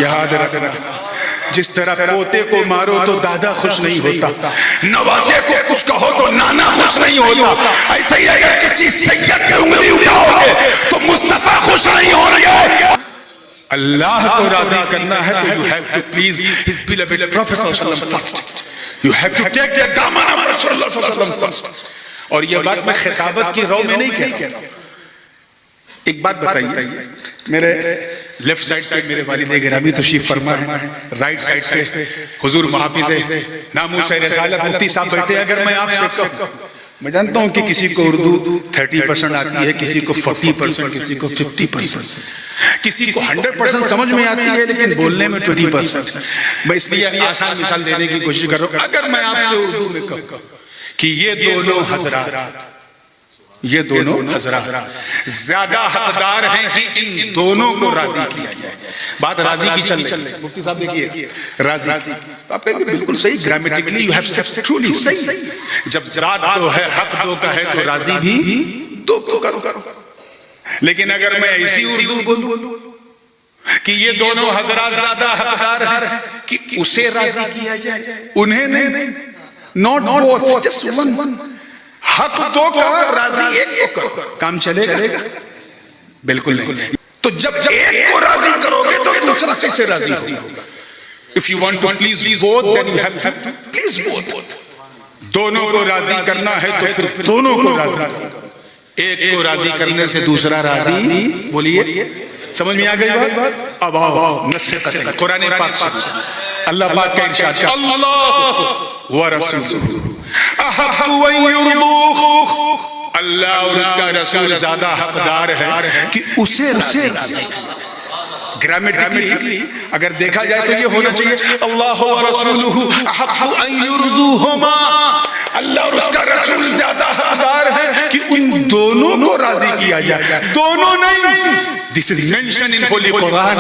یاد رکھنا، جس طرح پوتے کو مارو تو دادا خوش نہیں ہوتا، نواسے کو کچھ کہو تو نانا خوش نہیں ہوتا، ایسا ہی اگر کسی سید کی انگلی اٹھاؤ گے تو مصطفیٰ خوش نہیں ہوں گے۔ اللہ کو راضی کرنا ہے تو you have to please his beloved Prophet صلی اللہ علیہ وسلم first. You have to take the دامن of رسول اللہ صلی اللہ علیہ وسلم first. اور یہ بات میں خطابت کی رو میں نہیں کہہ رہا ہوں۔ ایک بات بتائیے، میرے لیفٹ سائڈ پہ میرے والد گرامی تشریف فرما ہے، رائٹ سائڈ پہ حضور محافظ ناموس رسالت مفتی صاحب بیٹھے۔ اگر میں آپ سے کہوں، میں جانتا ہوں کہ کسی کو اردو 30% آتی ہے، کسی کو 40%، کسی کو 50%، کسی کو 100% سمجھ میں آتی ہے لیکن بولنے میں 20%۔ میں اس لیے آسان مثال دینے کی کوشش کر رہا ہوں۔ اگر میں آپ سے اردو میں کہوں کہ یہ دونوں حضرات زیادہ حقدار ہیں کہ ان دونوں کو راضی کیا جائے، بات راضی کی چل رہی ہے، مفتی صاحب دیکھیے راضی، تو آپ کہیں بالکل صحیح، grammatically you have said truly صحیح، جب ذات دو ہے حق دو کا ہے تو راضی بھی دو کو کرو۔ لیکن اگر میں ایسی اردو بولوں کہ یہ دونوں حضرات زیادہ حقدار ہیں کہ اسے راضی کیا جائے، انہیں نہیں، not both, just one، حق دو کا راضی ایک کو کر، کام چلے گا؟ بالکل نہیں۔ تو جب ایک کو راضی کرو گے تو دوسرا کیسے راضی ہوگا؟ if you want to please both then you have to please both۔ دونوں کو راضی کرنا ہے تو پھر دونوں کو راضی کرو، ایک کو راضی کرنے سے دوسرا راضی، بولیے سمجھ میں آ گئی بات؟ اب آؤ نص قطعی قرآن پاک سے اللہ پاک کا ارشاد ہے، اللہ ورسولہ احق ان یرضوہ، اللہ اور اس کا رسول زیادہ حقدار ہے کہ اسے راضی کریں۔ گرامیٹیکلی اگر دیکھا جائے تو یہ ہونا چاہیے اللہ ورسولہ احق ان یرضوہما، اللہ اور اس کا رسول زیادہ حقدار ہے کہ ان دونوں کو راضی کیا جائے، دونوں نہیں۔ This is mentioned in Holy Quran۔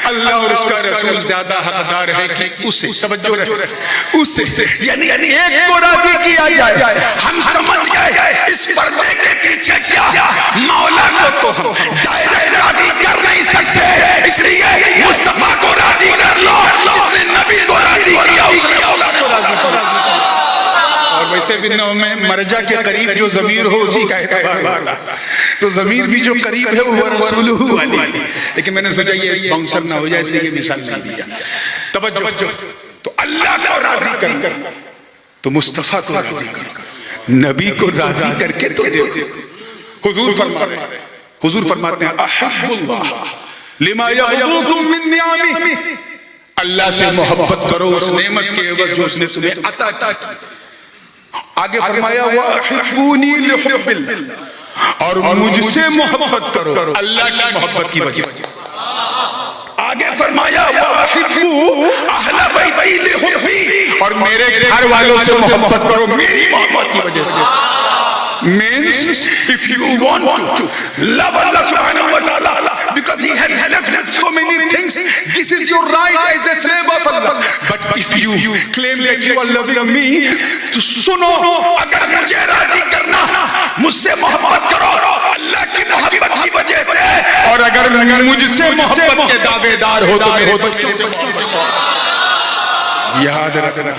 اللہ اور اس کا رسول زیادہ حقدار ہے کہ اسے، توجہ رہے، اسے یعنی ایک کو راضی کیا جائے۔ ہم سمجھ گئے اس پردے کے پیچھے کیا، مولا کو تو ہم ڈائریکٹ راضی کر نہیں سکتے، اس لیے مصطفیٰ کو راضی کر لو، جس نے نبی کو راضی کیا اس نے مولا کو راضی کیا۔ اور ویسے بھی نو میں مرجع کے قریب جو ضمیر ہو اسی کا اعتبار ہوتا، تو ضمیر بھی جو قریب ہے وہ رسولہ والی، لیکن میں نے سوچا یہ باؤنسر نہ ہو جائے اس لیے یہ مثال نہیں دیا۔ توجہ، تو اللہ کو راضی کرنا تو مصطفیٰ کو راضی کرنا، نبی کو راضی کر کے تو دیکھو، حضور فرماتے ہیں احب اللہ لما یغبوکم من نعمہ، اللہ سے محبت کرو اس نعمت کے عوض جو اس نے تمہیں عطا کی۔ آگے فرمایا وَأَحِبُّونِي لِحُبِّ اللَّهِ، اور مجھ سے محبت کرو اللہ کی محبت کی وجہ سے۔ آگے فرمایا وَأَحِبُّوا أَهْلَ بَيْتِي لِحُبِّي، اور میرے گھر والوں سے محبت کرو میری محبت کی وجہ سے۔ Means if you want to love Allah subhanahu wa ta'ala because he has left us so many things, this is your right as a slave of Allah. But if you claim that you are loving me, تو سنو، اگر مجھے راضی کرنا مجھ سے محبت کرو اللہ کی محبت کی وجہ سے، اور اگر مجھ سے محبت کے دعوے دار ہو تو میرے بچوں سے محبت کرو۔ یاد رکھنا،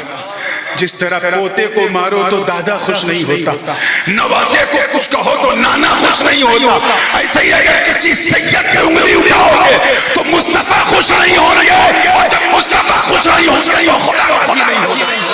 جس طرح پوتے کو مارو تو دادا خوش نہیں ہوتا، نواسے کو کچھ کہو تو نانا خوش نہیں ہوتا، ایسا ہی اگر کسی سید کی انگلی اٹھاؤ گے تو مصطفیٰ خوش نہیں ہوں گے، اور جب مصطفیٰ خوش نہیں ہوں گے تو خدا راضی نہیں ہوگا۔